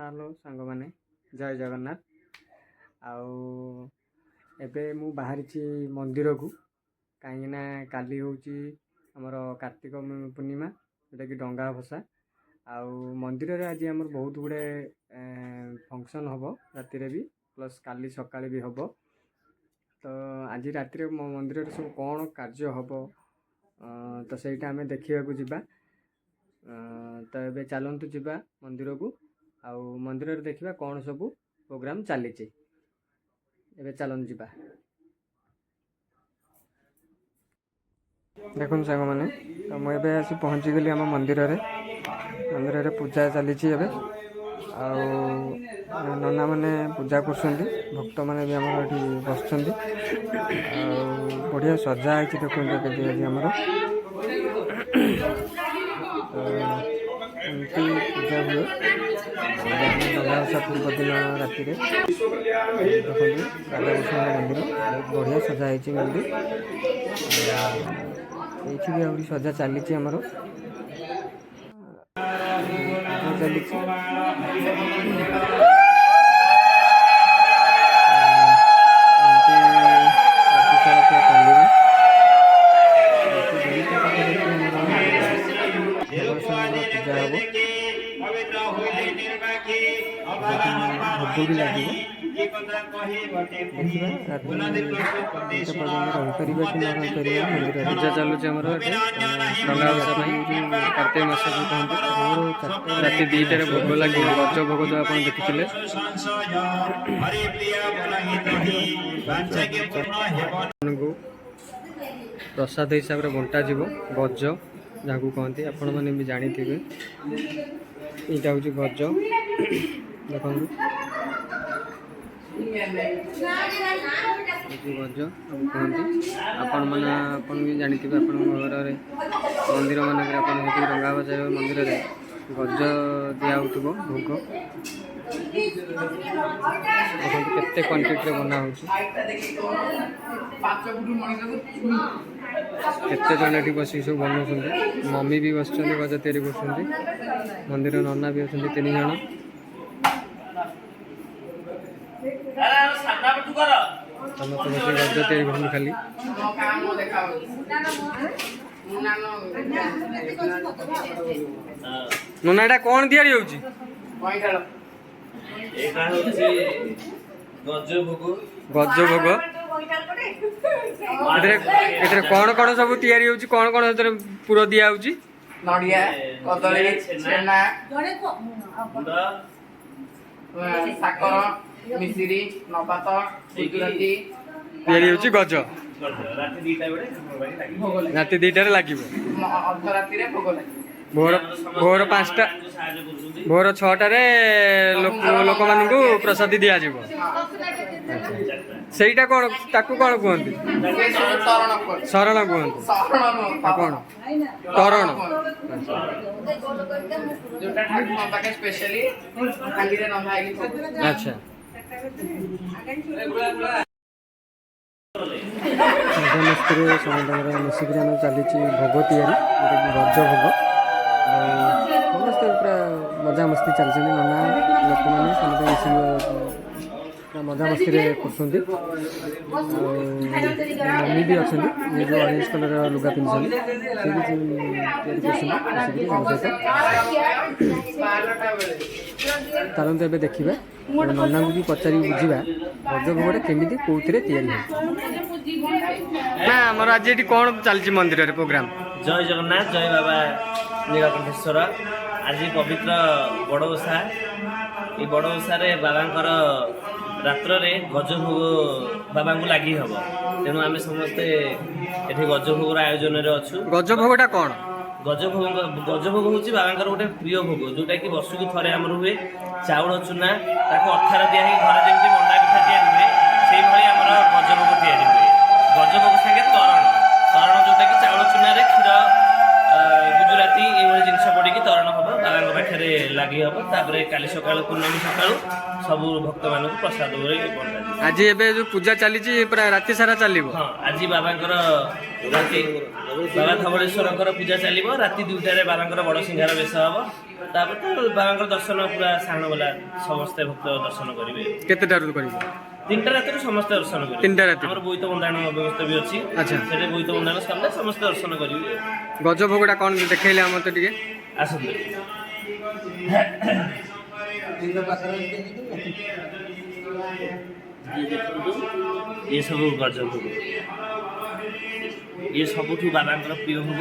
Hello सांग मैंने जय जगन्नाथ आउ एबे मु बाहरी मंदिर को कहीं काली हूँ आमर कार्तिक पूर्णिमा जोटा कि डंगा भसा आउ मंदिर रे आज आमर बहुत गुड़े फंक्शन हम राति भी प्लस काली सकाଳେ भी हम तो आज राति मंदिर सब कौन कार्य हम तो सहीटा आम देखा जा तो ये चलतु जा मंदिर को आउ मंदिर रे देखा कौन सब प्रोग्राम चली एबे चलन जा देखो सांग मैंने तो मुझे आसी पहुँची गली आम मंदिर रे पूजा चली नना मैंने पूजा कर भक्त मैंने भी आम बस बढ़िया सजा है देखो आमर एमती पूजा हुए डंगा पूर्व दिन राति देखो राधाकृष्ण मंदिर बहुत बढ़िया सजा मंदिर ये भी आउरी सजा चली आमर चली भोग भी लगे पूजा चलुच डंगा भसा कार्तिक मास जो कहते राति 2टार भोग लगे गज भोग जो आप देखी प्रसाद हिसाब से बंटा जीव गज जहाँ कहते आपण मैंने भी जानी थे यहाँ हूँ गज देखो गज कहते आपण मैंने भी जानी थे आप घर मंदिर मानक डंगा भसा मंदिर में गज दिहु भोग देखते क्वांटिटी बना केते जन ये बस सब बनाऊँ मम्मी भी बस गज तैयारी कर मंदिर नना भी अच्छा 3 जन समस्त बस गज तैयारी कर खाली नना एटा कौन तैयारी होउची गज भोग एथरे कौन कौन सब तैयारी होउची कौन कौन एथरे पूरा दिया होउची नडिया कदली छेना साकर मिश्री नबात गुजराती तैयारी होउची गज राति 2टार लागिबो अर्धराति रे भोग लागिबो भोर 5टा भोर 6टार लोक मानू प्रसाद दि जाव ସେଇଟା कौन ताकू कौन कहते शरण कहते कौन तरण अच्छा समस्त समस्त मिसिक चली भोग तैयारी गज भोग समस्त पूरा मजा मस्ती चलती नना लोक मैंने समस्त मिसिक मजा मस्ती कर मम्मी भी अच्छा ये जो ऑरेंज कलर लुगा पिंधि चलते ए देखा नना को भी पचारि बुझा गज भोगटा केमी कौन ना आमर आज ये कौन चलती मंदिर प्रोग्राम जय जगन्नाथ जय बाबा नीलकंठेश्वर आज पवित्र बड़ ओषा ये बड़ ओषा बाबांकर रात्र रे गज भोग बाबा को लगी हम तेणु आम समस्ते ये गज भोग आयोजन अच्छु गज भोगटा कौन गज भोग हूँ बाबांकर गोटे प्रिय भोग जोटा कि वर्ष को थे आमर हुए चाउल चूना अठार दिया घर जमी मंडा पिठा तैयारी हुए से भाई आमर गज भोग तैयारी हुए गज भोग सागे तरण तरण जोटा कि चाउल चूना क्षीर गुजराती ये जिन पड़ी तरण हम बाबा पाखे लगी हम तापर काली सका पूर्णमी सका सब भक्त मान प्रसाद बंटा आज ये जो पूजा चली राति सारा चलो हाँ आज बाबांकर राति बाबा धवलेश्वर पूजा चलो राति 2टार बाबांकर बड़ सिंहार बेश हम ତାପରେ ତ ବାବାଙ୍କର ଦର୍ଶନ ପୁରା ସାଣ ବେଲା ସମସ୍ତେ ଭକ୍ତ ଦର୍ଶନ କରିବେ। କେତେଟାରୁ କରିବେ? 3ଟା ରାତିରୁ ସମସ୍ତେ ଦର୍ଶନ କରିବେ। 3ଟା ରାତି ଆମର ବୋଇତ ବନ୍ଦାଣ ବ୍ୟବସ୍ଥା ବି ଅଛି। ଆଚ୍ଛା। ସେଠି ବୋଇତ ବନ୍ଦାଣ ସରିଲେ ସମସ୍ତେ ଦର୍ଶନ କରିବେ। ଗଜଭୋଗଟା କ'ଣ ଦେଖେଇଲେ ଆମର ତ ଟିକେ ଆସନ୍ତୁ। ଇଏ ସବୁ ଗଜଭୋଗ, ଇଏ ସବୁଠୁ ବାବାଙ୍କର ପ୍ରିୟ ଭୋଗ।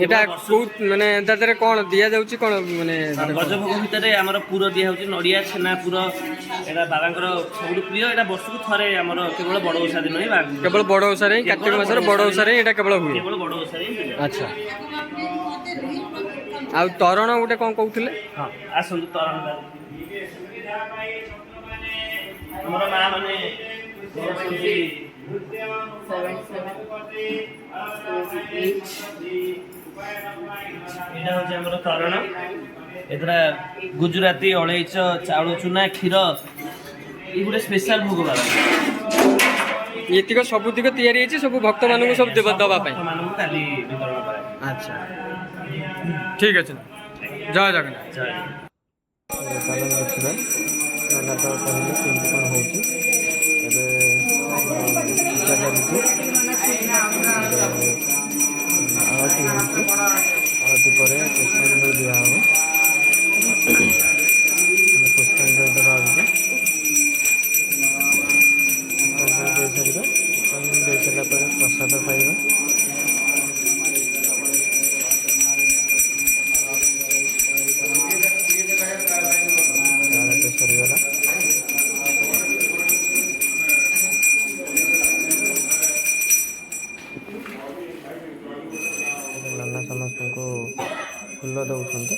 ଏଟା କୋଉ ମାନେ ତା ଦେହରେ କ'ଣ ଦିଆଯାଉଛି କ'ଣ ମାନେ ଗଜଭୋଗ ଭିତରେ ଆମର ପୁର ଦିଆ ହେଉଛି ନଡ଼ିଆ ଛେନା ପୁର। ଏଇଟା ବାବାଙ୍କର ସବୁଠୁ ପ୍ରିୟ। ଏଇଟା ବର୍ଷକୁ ଥରେ ଆମର କେବଳ ବଡ଼ ଓଷା ଦିନ ହିଁ କେବଳ ବଡ଼ ଓଷାରେ ହିଁ କାର୍ତ୍ତିକ ମାସରେ ବଡ଼ ଓଷାରେ ହିଁ ଏଇଟା କେବଳ ହୁଏ। କେବଳ ବଡ଼ ଓଷାରେ ହିଁ ହୁଏ। ଆଚ୍ଛା। ଆଉ ତରଣ ଗୋଟେ କ'ଣ କହୁଥିଲେ? ହଁ ଆସନ୍ତୁ ତରଣଟା। ଆମର ମା ମାନେ ଏଇଟା ହେଉଛି ଆମର ତରଣ। ଏଥିରେ ଗୁଜୁରାତି, ଅଳେଇଚ, ଚାଉଳ ଚୁନା, କ୍ଷୀର, ଏଇ ଗୋଟେ ସ୍ପେଶାଲ ଭୋଗ ବାବା। ଏତିକ ସବୁତିକ ତିଆରି ହେଇଛି ସବୁ ଭକ୍ତମାନଙ୍କୁ ସବୁ ଦେବା ପାଇଁ। ଭକ୍ତମାନଙ୍କୁ କାଲି ବିତରଣ କରାଯିବ। ଆଚ୍ଛା ଠିକ୍ ଅଛି। ଜୟ ଜଗନ୍ନାଥ। ଜୟ। ଚାଲ ଦେଖିବା ନାନା ତ କହିଲେ କେମିତି କ'ଣ ହେଉଛି। ଏବେ ପୂଜା ଚାଲିଛି, ଆଳତି ହେଉଛି। ଆଳତି ପରେ ପୁଷ୍ପାଞ୍ଜଳି ଦିଆହେବ। ଆମେ ପୁଷ୍ପାଞ୍ଜଳି ଦେବା ଆଗକୁ ପୁଷ୍ପାଞ୍ଜଳି ଦେଇସାରିବା। ପୁଷ୍ପାଞ୍ଜଳି ଦେଇସାରିଲା ପରେ ପ୍ରସାଦ ପାଇବା। ସରିଗଲା। ନାନା ସମସ୍ତଙ୍କୁ ଫୁଲ ଦେଉଛନ୍ତି।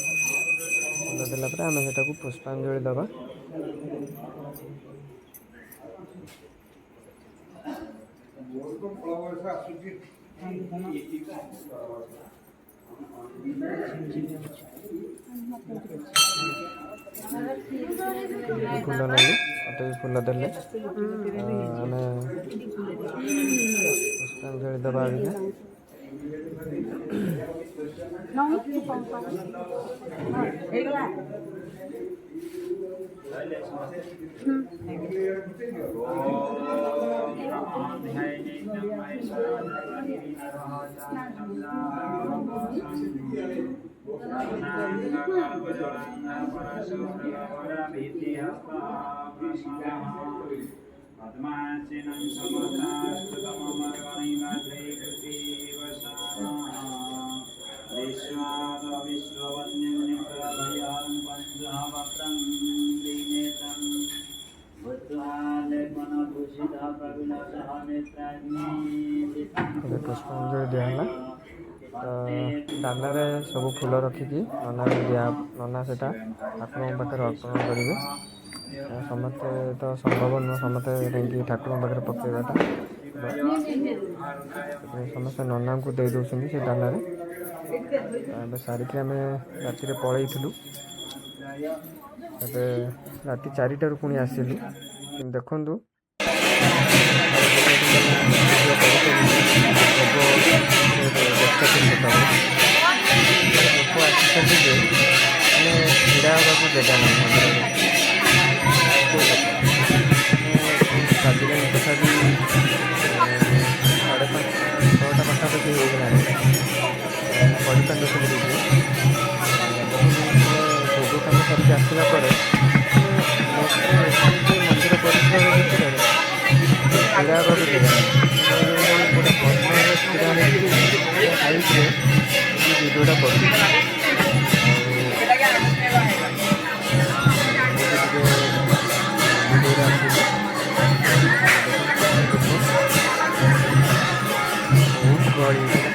ଫୁଲ ଦେଲା ପରେ ଆମେ ସେଟାକୁ ପୁଷ୍ପାଞ୍ଜଳି ଦେବା। ଫୁଲ ନେଲି, ଗୋଟେ ଫୁଲ ଦେଲେ ଆମେ ପୁଷ୍ପାଞ୍ଜଳି ଦେବା ଆଜ୍ଞା। ପୁଷ୍ପାଞ୍ଜଳି ଦିଆହେଲା। ଡାଲାରେ ସବୁ ଫୁଲ ରଖିକି ନନା ସେଟା ଠାକୁରଙ୍କ ପାଖରେ ଅର୍ପଣ କରିବେ। ସମସ୍ତେ ତ ସମ୍ଭବ ନୁହଁ ସମସ୍ତେ ଯାଇକି ଠାକୁରଙ୍କ ପାଖରେ ପକାଇବାଟା। ସମସ୍ତେ ନନାଙ୍କୁ ଦେଇ ଦେଉଛନ୍ତି ସେ ଡାଲାରେ। ଏବେ ସାରିକି ଆମେ ରାତିରେ ପଳେଇଥିଲୁ। ଏବେ ରାତି 4ଟାରୁ ପୁଣି ଆସିଲୁ। କିନ୍ତୁ ଦେଖନ୍ତୁ ଲୋକ ଆସିଛନ୍ତି ଯେ ମାନେ ଛିଡ଼ା ହେବାକୁ ଜାଗା ନାହିଁ ମନ୍ଦିରରେ। ରାତିରେ ତଥାପି 5:30-6ଟା ପାଖାପାଖି ହେଇଗଲାଣି। ପରିପାଟ ସବୁ ଦେଇଛି। ଭୋଗ କାମ କରିକି ଆସିଲା ପରେ ମନ୍ଦିର ପରିସର ଭିତରେ ଛିଡ଼ା ହେବାକୁ ଜାଗା ନାହିଁ। ଗୋଟେ ପର୍ସନାଲ ଛିଡ଼ା ହେଇକି ସାଇଡ଼ରେ ଭିଡ଼ିଓଟା କରୁଛି। ବହୁତ ଗହଳି ହେଇଥିଲା।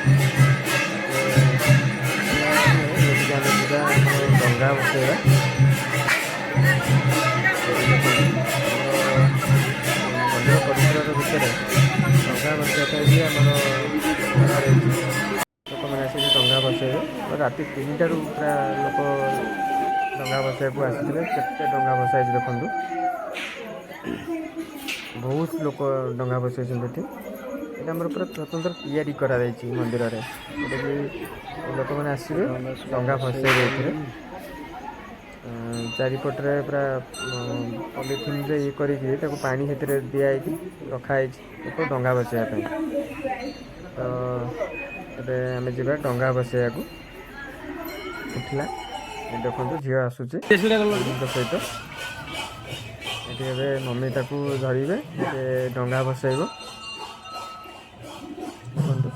ଡଙ୍ଗା ବସେଇବା ମନ୍ଦିର ପରିସର ଭିତରେ ଡଙ୍ଗା ବସିବା ପାଇଁ ବି ଆମର ଲୋକମାନେ ଆସିକି ଡଙ୍ଗା ବସେଇବେ। ରାତି 3ଟାରୁ ପୁରା ଲୋକ ଡଙ୍ଗା ବସାଇବାକୁ ଆସିଥିଲେ। କେତେ ଡଙ୍ଗା ବସାଇଛି ଦେଖନ୍ତୁ। ବହୁତ ଲୋକ ଡଙ୍ଗା ବସାଇଛନ୍ତି ଏଠି। ଏଇଟା ଆମର ପୁରା ସ୍ୱତନ୍ତ୍ର ତିଆରି କରାଯାଇଛି ମନ୍ଦିରରେ। ଯେଉଁଟାକି ଲୋକମାନେ ଆସିବେ ଡଙ୍ଗା ଭସାଇବେ ଏଥିରେ। ଚାରିପଟରେ ପୁରା ପଲିଥିନରେ ଇଏ କରିକି ତାକୁ ପାଣି ସେଥିରେ ଦିଆହେଇକି ରଖାହେଇଛି ଏକ ଡଙ୍ଗା ବସାଇବା ପାଇଁ। ତ ଏବେ ଆମେ ଯିବା ଡଙ୍ଗା ବସାଇବାକୁ। ଉଠିଲା ଦେଖନ୍ତୁ ଝିଅ ଆସୁଛି ମମିଙ୍କ ସହିତ। ଏଠି ଏବେ ମମି ତାକୁ ଧରିବେ, ସେ ଡଙ୍ଗା ବସାଇବ। ଦେଖନ୍ତୁ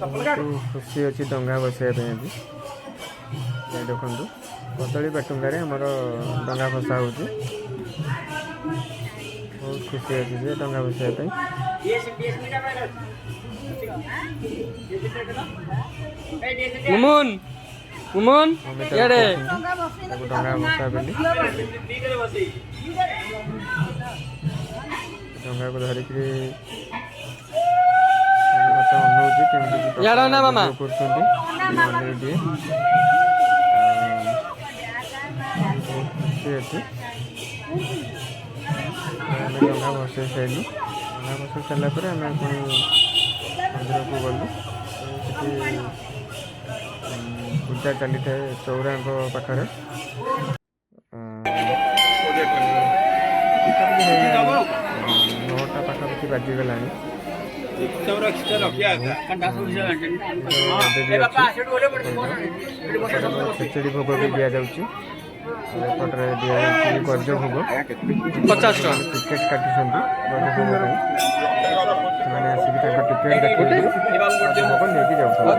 ବହୁତ ଖୁସି ଅଛି ଡଙ୍ଗା ବସାଇବା ପାଇଁ ଆଜି। ଦେଖନ୍ତୁ କଦଳୀ ପାଟୁଙ୍ଗାରେ ଆମର ଡଙ୍ଗା ଭସା ହେଉଛି। ବହୁତ ଖୁସି ଅଛି ସେ ଡଙ୍ଗା ବସାଇବା ପାଇଁ। ତାକୁ ଡଙ୍ଗା ଭସା ବୋଲି ଡଙ୍ଗାକୁ ଧରିକିରି ମତେ ଅନଉଛି କେମିତି କରୁଛନ୍ତି ଅନେଇ ଦିଏ। ବହୁତ ଖୁସି ଅଛି। ଆମେ ଡଙ୍ଗା ଭସେଇ ସାରିଲୁ। ଡଙ୍ଗା ଭସେଇ ସାରିଲା ପରେ ଆମେ ପୁଣି ମନ୍ଦିରକୁ ଗଲୁ। ସେଠି ପୂଜା ଚାଲିଥାଏ ଚଉରାଙ୍କ ପାଖରେ। 9ଟା ପାଖାପାଖି ବାଜିଗଲାଣି। ଖେଚେଡ଼ି ଭୋଗ ବି ଦିଆଯାଉଛି। ଏପଟରେ ଦିଆଯାଉଛି ଗଜ ଭୋଗ। 50 ଟଙ୍କା ଟିକେଟ୍ କାଟିଛନ୍ତି ଗଜ ଭୋଗ ପାଇଁ। ସେମାନେ ଆସିକି ତାଙ୍କ ଟିକେଟ୍ ଦେଖେଇକି ଭୋଗ ନେଇକି ଯାଉଛନ୍ତି।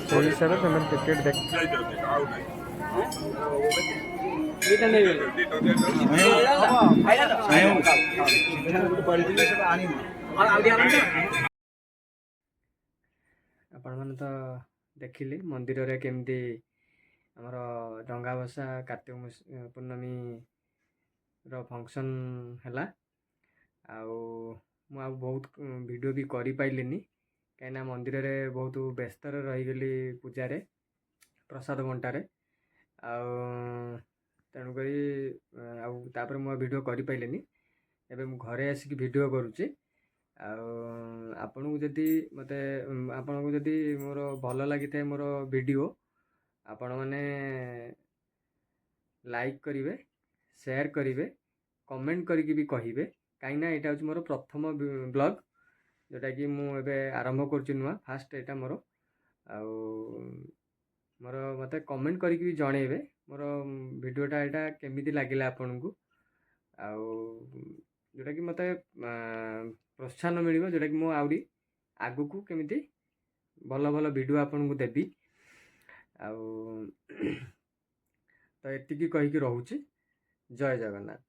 ସେଇ ହିସାବରେ ସେମାନେ ଟିକେଟ୍ ଦେଖ ଆପଣମାନେ ତ ଦେଖିଲେ ମନ୍ଦିରରେ କେମିତି ଆମର ଡଙ୍ଗା ଭସା କାର୍ତ୍ତିକ ପୂର୍ଣ୍ଣମୀର ଫଙ୍କସନ୍ ହେଲା। ଆଉ ମୁଁ ଆଉ ବହୁତ ଭିଡ଼ିଓ ବି କରିପାରିଲିନି, କାହିଁକିନା ମନ୍ଦିରରେ ବହୁତ ବ୍ୟସ୍ତରେ ରହିଗଲି ପୂଜାରେ, ପ୍ରସାଦ ବଣ୍ଟାରେ। ଆଉ ତେଣୁକରି ଆଉ ତାପରେ ମୁଁ ଭିଡ଼ିଓ କରିପାରିଲିନି। ଏବେ ମୁଁ ଘରେ ଆସିକି ଭିଡ଼ିଓ କରୁଛି। ଆଉ ଆପଣଙ୍କୁ ଯଦି ମୋର ଭଲ ଲାଗିଥାଏ ମୋର ଭିଡ଼ିଓ, ଆପଣମାନେ ଲାଇକ୍ କରିବେ, ସେୟାର କରିବେ, କମେଣ୍ଟ କରିକି ବି କହିବେ। କାହିଁକିନା ଏଇଟା ହେଉଛି ମୋର ପ୍ରଥମ ବ୍ଲଗ୍, ଯେଉଁଟାକି ମୁଁ ଏବେ ଆରମ୍ଭ କରୁଛି ନୂଆ, ଫାଷ୍ଟ ଏଇଟା ମୋର। ଆଉ ମୋତେ କମେଣ୍ଟ କରିକି ବି ଜଣେଇବେ ମୋର ଭିଡ଼ିଓଟା ଏଇଟା କେମିତି ଲାଗିଲା ଆପଣଙ୍କୁ। ଆଉ ଯେଉଁଟାକି ମୋତେ ପ୍ରୋତ୍ସାହନ ମିଳିବ, ଯେଉଁଟାକି ମୁଁ ଆହୁରି ଆଗକୁ କେମିତି ଭଲ ଭଲ ଭିଡ଼ିଓ ଆପଣଙ୍କୁ ଦେବି। ଆଉ ତ ଏତିକି କହିକି ରହୁଛି। ଜୟ ଜଗନ୍ନାଥ।